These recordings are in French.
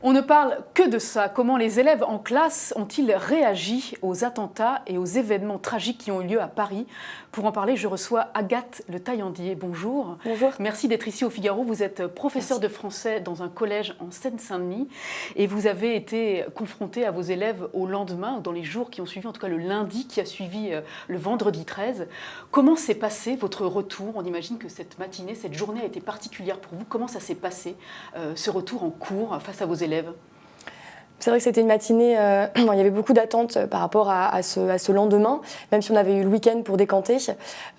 On ne parle que de ça. Comment les élèves en classe ont-ils réagi aux attentats et aux événements tragiques qui ont eu lieu à Paris? Pour en parler, je reçois Agathe Le Taillandier. Bonjour. Bonjour. Merci d'être ici au Figaro. Vous êtes professeur de français dans un collège en Seine-Saint-Denis et vous avez été confrontée à vos élèves au lendemain, dans les jours qui ont suivi, en tout cas le lundi qui a suivi le vendredi 13. Comment s'est passé votre retour? On imagine que cette matinée, cette journée a été particulière pour vous. Comment ça s'est passé, ce retour en cours face à vos élèves? C'est vrai que c'était une matinée, il y avait beaucoup d'attentes par rapport à ce lendemain, même si on avait eu le week-end pour décanter.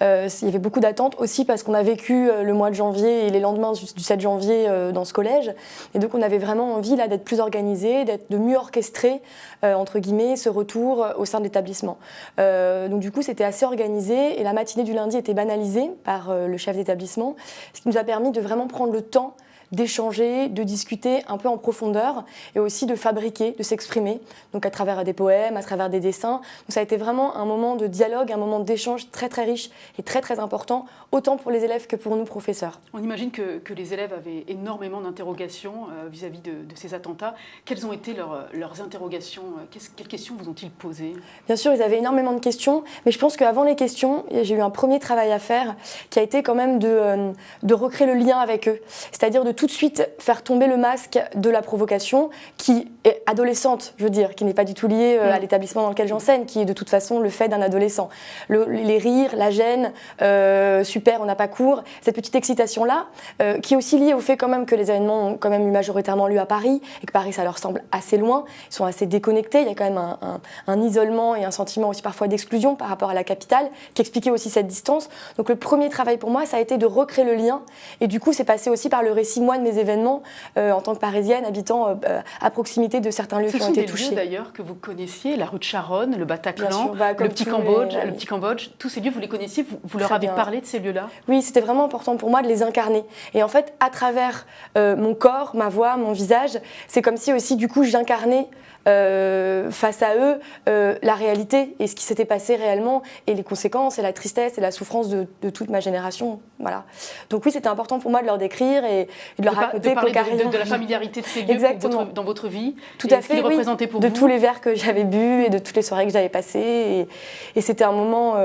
Il y avait beaucoup d'attentes aussi parce qu'on a vécu le mois de janvier et les lendemains du 7 janvier dans ce collège. Et donc on avait vraiment envie là, d'être plus organisé, de mieux orchestrer, entre guillemets, ce retour au sein de l'établissement. Donc du coup c'était assez organisé et la matinée du lundi était banalisée par le chef d'établissement, ce qui nous a permis de vraiment prendre le temps d'échanger, de discuter un peu en profondeur et aussi de fabriquer, de s'exprimer, donc à travers des poèmes, à travers des dessins. Donc ça a été vraiment un moment de dialogue, un moment d'échange très très riche et très très important, autant pour les élèves que pour nous professeurs. On imagine que les élèves avaient énormément d'interrogations vis-à-vis de ces attentats. Quelles ont été leurs interrogations? Quelles questions vous ont-ils posées? Bien sûr, ils avaient énormément de questions, mais je pense qu'avant les questions, j'ai eu un premier travail à faire qui a été quand même de recréer le lien avec eux, c'est-à-dire de tout de suite faire tomber le masque de la provocation qui est adolescente, je veux dire, qui n'est pas du tout liée à l'établissement dans lequel j'enseigne, qui est de toute façon le fait d'un adolescent. Les rires, la gêne, super, on n'a pas cours, cette petite excitation-là, qui est aussi liée au fait quand même que les événements ont quand même eu majoritairement lieu à Paris, et que Paris, ça leur semble assez loin, ils sont assez déconnectés, il y a quand même un isolement et un sentiment aussi parfois d'exclusion par rapport à la capitale, qui expliquait aussi cette distance. Donc le premier travail pour moi, ça a été de recréer le lien, et du coup, c'est passé aussi par le récit, moi, de mes événements en tant que parisienne, habitant à proximité de certains lieux qui ont été touchés. Ce sont des lieux d'ailleurs que vous connaissiez, la rue de Charonne, le Bataclan, le petit Cambodge, tous ces lieux, vous les connaissiez, vous leur avez parlé de ces lieux-là? Oui, c'était vraiment important pour moi de les incarner. Et en fait, à travers mon corps, ma voix, mon visage, c'est comme si aussi, du coup, j'incarnais face à eux la réalité et ce qui s'était passé réellement et les conséquences et la tristesse et la souffrance de toute ma génération. Voilà. Donc oui, c'était important pour moi de leur décrire et de leur raconter. De parler de la familiarité de ces lieux dans votre vie. Tout à fait, oui. Pour de vous. Tous les verres que j'avais bu et de toutes les soirées que j'avais passées. Et c'était un moment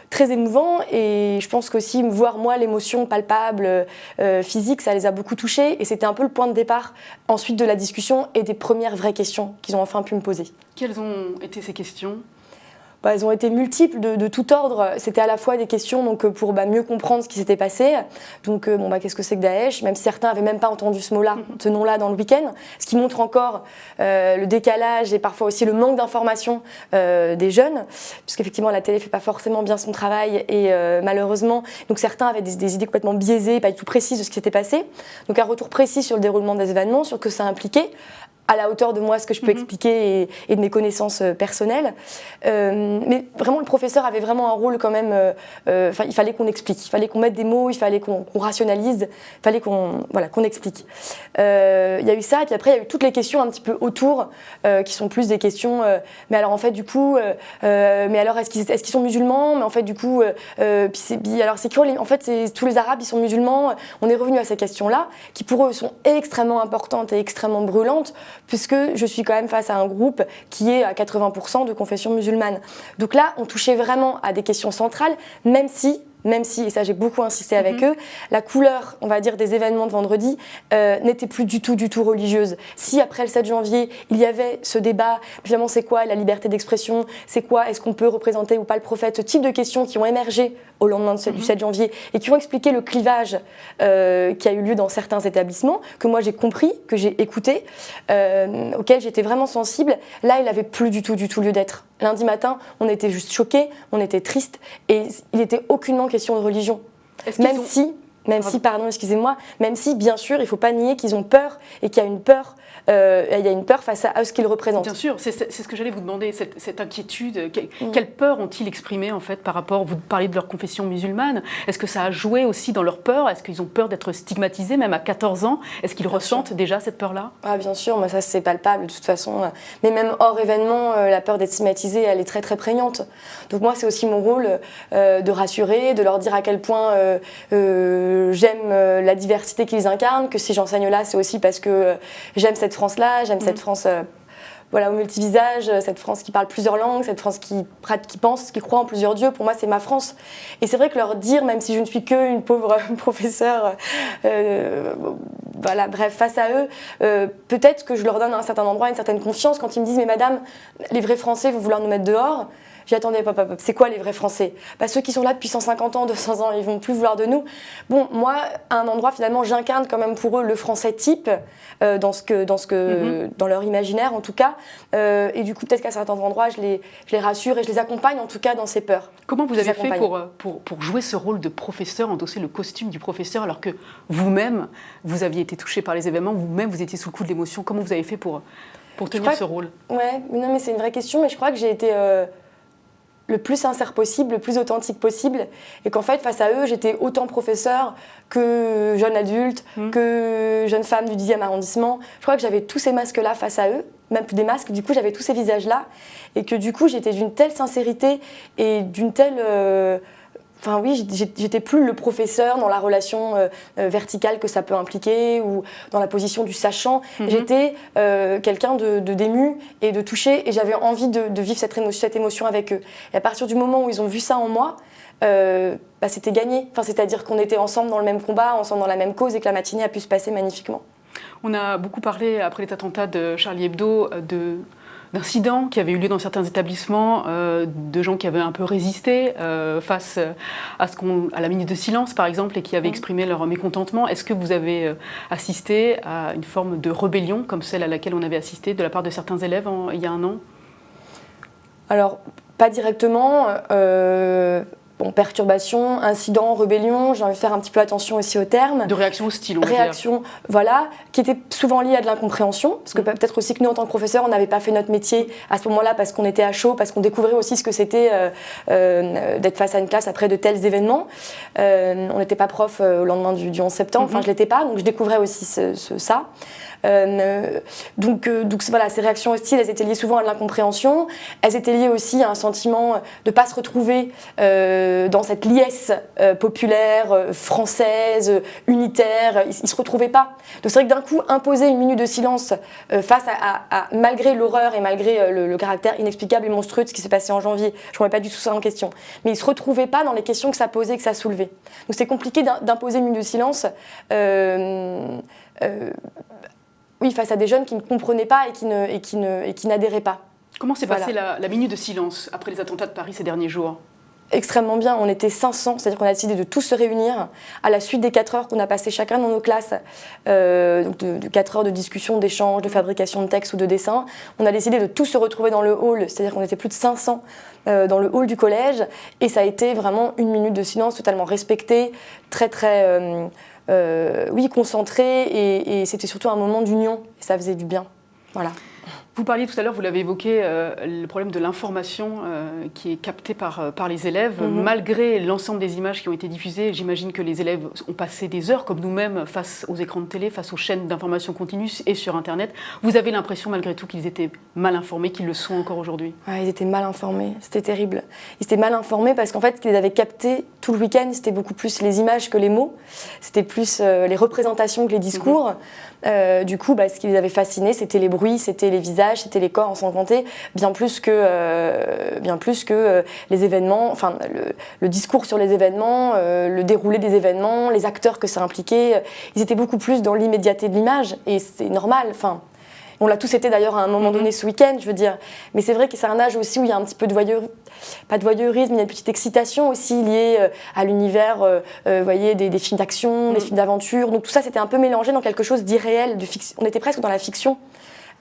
très émouvant et je pense qu'aussi voir moi l'émotion palpable, physique, ça les a beaucoup touchés et c'était un peu le point de départ ensuite de la discussion et des premières vraies questions qu'ils ont enfin pu me poser. Quelles ont été ces questions? Elles ont été multiples de tout ordre. C'était à la fois des questions donc, pour mieux comprendre ce qui s'était passé. Donc, qu'est-ce que c'est que Daesh? Même si certains n'avaient même pas entendu ce mot-là, ce nom-là dans le week-end. Ce qui montre encore le décalage et parfois aussi le manque d'information des jeunes. Puisqu'effectivement, la télé ne fait pas forcément bien son travail. Et malheureusement, donc, certains avaient des idées complètement biaisées, pas du tout précises de ce qui s'était passé. Donc, un retour précis sur le déroulement des événements, sur ce que ça impliquait, à la hauteur de moi ce que je peux expliquer et de mes connaissances personnelles. Mais vraiment, le professeur avait vraiment un rôle quand même... il fallait qu'on explique, il fallait qu'on mette des mots, il fallait qu'on rationalise, il fallait qu'on explique. Il y a eu ça, et puis après, il y a eu toutes les questions un petit peu autour, qui sont plus des questions... mais alors, en fait, du coup... mais alors, est-ce qu'ils sont musulmans? Mais en fait, du coup... alors, c'est quoi en fait, tous les Arabes, ils sont musulmans. On est revenu à ces questions-là, qui pour eux sont extrêmement importantes et extrêmement brûlantes, puisque je suis quand même face à un groupe qui est à 80% de confession musulmane. Donc là, on touchait vraiment à des questions centrales, même si, et ça j'ai beaucoup insisté avec eux, la couleur, on va dire, des événements de vendredi n'était plus du tout religieuse. Si après le 7 janvier, il y avait ce débat, finalement c'est quoi la liberté d'expression, c'est quoi, est-ce qu'on peut représenter ou pas le prophète, ce type de questions qui ont émergé au lendemain du 7 janvier et qui ont expliqué le clivage qui a eu lieu dans certains établissements, que moi j'ai compris, que j'ai écouté, auquel j'étais vraiment sensible, là il n'avait plus du tout lieu d'être. Lundi matin, on était juste choqués, on était tristes et il n'était aucunement question de religion. Même si, bien sûr, il ne faut pas nier qu'ils ont peur et qu'il y a une peur. Il y a une peur face à ce qu'ils représentent. Bien sûr, c'est ce que j'allais vous demander, cette inquiétude. Quelle peur ont-ils exprimé en fait par rapport, vous parlez de leur confession musulmane, est-ce que ça a joué aussi dans leur peur? Est-ce qu'ils ont peur d'être stigmatisés même à 14 ans? Est-ce qu'ils ressentent déjà cette peur-là? Bien sûr, moi ça c'est palpable de toute façon. Mais même hors événement, la peur d'être stigmatisée, elle est très très prégnante. Donc moi c'est aussi mon rôle de rassurer, de leur dire à quel point j'aime la diversité qu'ils incarnent, que si j'enseigne là c'est aussi parce que j'aime cette cette France-là, j'aime cette France au multivisage, cette France qui parle plusieurs langues, cette France qui pense, qui croit en plusieurs dieux. Pour moi, c'est ma France. Et c'est vrai que leur dire, même si je ne suis qu'une pauvre professeure, face à eux, peut-être que je leur donne à un certain endroit une certaine confiance quand ils me disent « Mais madame, les vrais Français vont vouloir nous mettre dehors ». J'y attendais, c'est quoi les vrais Français ? Ceux qui sont là depuis 150 ans, 200 ans, ils vont plus vouloir de nous. Bon, moi, à un endroit, finalement, j'incarne quand même pour eux le Français type, dans leur imaginaire, en tout cas. Et du coup, peut-être qu'à certains endroits, je les rassure et je les accompagne, en tout cas, dans ces peurs. Comment vous avez fait pour jouer ce rôle de professeur, endosser le costume du professeur, alors que vous-même, vous aviez été touché par les événements, vous-même, vous étiez sous le coup de l'émotion. Comment vous avez fait pour tenir ce rôle ? Ouais, non, mais c'est une vraie question, mais je crois que j'ai été le plus sincère possible, le plus authentique possible, et qu'en fait, face à eux, j'étais autant professeur que jeune adulte, que jeune femme du 10e arrondissement. Je crois que j'avais tous ces masques-là face à eux, même des masques, du coup, j'avais tous ces visages-là, et que du coup, j'étais d'une telle sincérité et d'une telle... j'étais plus le professeur dans la relation verticale que ça peut impliquer ou dans la position du sachant. J'étais quelqu'un de d'ému et de touché, et j'avais envie de vivre cette émotion avec eux. Et à partir du moment où ils ont vu ça en moi, c'était gagné. C'est-à-dire qu'on était ensemble dans le même combat, ensemble dans la même cause, et que la matinée a pu se passer magnifiquement. On a beaucoup parlé, après les attentats de Charlie Hebdo, d'incidents qui avaient eu lieu dans certains établissements, de gens qui avaient un peu résisté face à la minute de silence, par exemple, et qui avaient exprimé leur mécontentement. Est-ce que vous avez assisté à une forme de rébellion, comme celle à laquelle on avait assisté de la part de certains élèves il y a un an ? Alors, pas directement. Perturbation, incident, rébellion, j'ai envie de faire un petit peu attention aussi aux termes. De réaction hostile, on va dire. Réaction, voilà, qui était souvent liée à de l'incompréhension, parce que peut-être aussi que nous, en tant que professeurs, on n'avait pas fait notre métier à ce moment-là parce qu'on était à chaud, parce qu'on découvrait aussi ce que c'était d'être face à une classe après de tels événements. On n'était pas prof au lendemain du 11 septembre, je ne l'étais pas, donc je découvrais aussi ça. Donc voilà, ces réactions hostiles, elles étaient liées souvent à de l'incompréhension. Elles étaient liées aussi à un sentiment de ne pas se retrouver dans cette liesse populaire, française, unitaire. Ils ne se retrouvaient pas. Donc c'est vrai que d'un coup, imposer une minute de silence face à malgré l'horreur et malgré le caractère inexplicable et monstrueux de ce qui s'est passé en janvier, je ne remets pas du tout ça en question. Mais ils ne se retrouvaient pas dans les questions que ça posait, que ça soulevait. Donc c'est compliqué d'imposer une minute de silence. Face à des jeunes qui ne comprenaient pas et qui n'adhéraient pas. Comment s'est passée la minute de silence après les attentats de Paris ces derniers jours ? Extrêmement bien, on était 500, c'est-à-dire qu'on a décidé de tous se réunir à la suite des 4 heures qu'on a passées chacun dans nos classes, donc de 4 heures de discussion, d'échange, de fabrication de textes ou de dessins. On a décidé de tous se retrouver dans le hall, c'est-à-dire qu'on était plus de 500 dans le hall du collège, et ça a été vraiment une minute de silence totalement respectée, très très... concentré, et c'était surtout un moment d'union, et ça faisait du bien. Voilà. Vous parliez tout à l'heure, vous l'avez évoqué, le problème de l'information qui est captée par les élèves. Malgré l'ensemble des images qui ont été diffusées, j'imagine que les élèves ont passé des heures, comme nous-mêmes, face aux écrans de télé, face aux chaînes d'information continue et sur Internet. Vous avez l'impression, malgré tout, qu'ils étaient mal informés, qu'ils le sont encore aujourd'hui ? Ils étaient mal informés, c'était terrible. Ils étaient mal informés parce qu'en fait, ce qu'ils avaient capté tout le week-end, c'était beaucoup plus les images que les mots. C'était plus les représentations que les discours. Du coup, ce qui les avait fascinés, c'était les bruits, c'était les visages, c'était les corps ensanglantés, bien plus que les événements, le discours sur les événements, le déroulé des événements, les acteurs que ça impliquait. Ils étaient beaucoup plus dans l'immédiateté de l'image, et c'est normal. On l'a tous été d'ailleurs à un moment donné ce week-end, je veux dire. Mais c'est vrai que c'est un âge aussi où il y a un petit peu de pas de voyeurisme, mais il y a une petite excitation aussi liée à l'univers, voyez, des films d'action, des films d'aventure. Donc tout ça, c'était un peu mélangé dans quelque chose d'irréel. On était presque dans la fiction.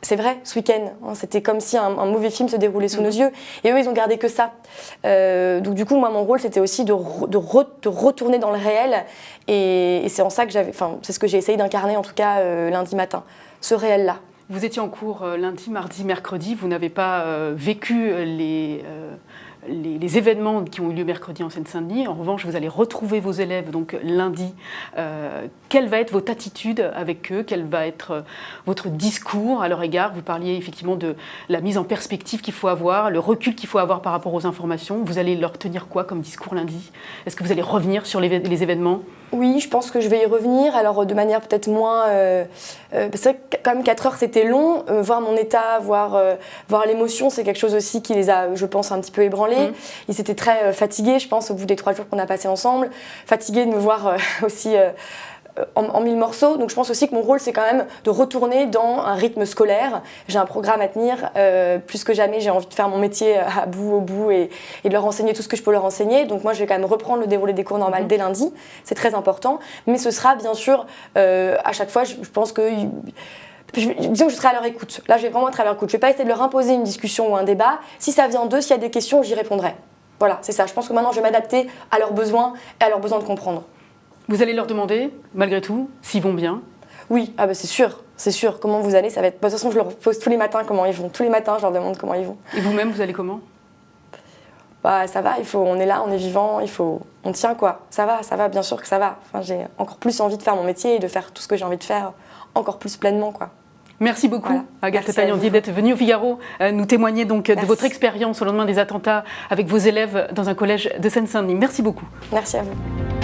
C'est vrai, ce week-end, c'était comme si un mauvais film se déroulait sous nos yeux. Et eux, ils ont gardé que ça. Donc du coup, moi, mon rôle, c'était aussi de retourner dans le réel. Et c'est en ça que c'est ce que j'ai essayé d'incarner, en tout cas, lundi matin. Ce réel-là. Vous étiez en cours lundi, mardi, mercredi. Vous n'avez pas vécu les événements qui ont eu lieu mercredi en Seine-Saint-Denis. En revanche, vous allez retrouver vos élèves donc lundi. Quelle va être votre attitude avec eux ? Quel va être votre discours à leur égard ? Vous parliez effectivement de la mise en perspective qu'il faut avoir, le recul qu'il faut avoir par rapport aux informations. Vous allez leur tenir quoi comme discours lundi ? Est-ce que vous allez revenir sur les événements ? Oui, je pense que je vais y revenir, alors de manière peut-être moins... c'est vrai que quand même 4 heures c'était long, voir mon état, voir l'émotion, c'est quelque chose aussi qui les a, je pense, un petit peu ébranlés. Ils étaient très fatigués, je pense, au bout des 3 jours qu'on a passés ensemble, fatigués de me voir aussi... en 1000 morceaux, donc je pense aussi que mon rôle c'est quand même de retourner dans un rythme scolaire. J'ai un programme à tenir, plus que jamais j'ai envie de faire mon métier au bout et de leur enseigner tout ce que je peux leur enseigner, donc moi je vais quand même reprendre le déroulé des cours normales dès lundi, c'est très important, mais ce sera bien sûr à chaque fois je pense que... Disons que je serai à leur écoute, là je vais vraiment être à leur écoute, je ne vais pas essayer de leur imposer une discussion ou un débat, si ça vient d'eux, s'il y a des questions j'y répondrai. Voilà, c'est ça, je pense que maintenant je vais m'adapter à leurs besoins et à leurs besoins de comprendre. Vous allez leur demander, malgré tout, s'ils vont bien? Oui, c'est sûr. Comment vous allez, ça va être... De toute façon, je leur pose tous les matins comment ils vont. Tous les matins, je leur demande comment ils vont. Et vous-même, vous allez comment? Ça va, on est là, on est vivant, on tient quoi. Ça va, bien sûr que ça va. Enfin, j'ai encore plus envie de faire mon métier et de faire tout ce que j'ai envie de faire encore plus pleinement, quoi. Merci beaucoup, Agathe Taillandier, d'être venue au Figaro nous témoigner donc de votre expérience au lendemain des attentats avec vos élèves dans un collège de Seine-Saint-Denis. Merci beaucoup. Merci à vous.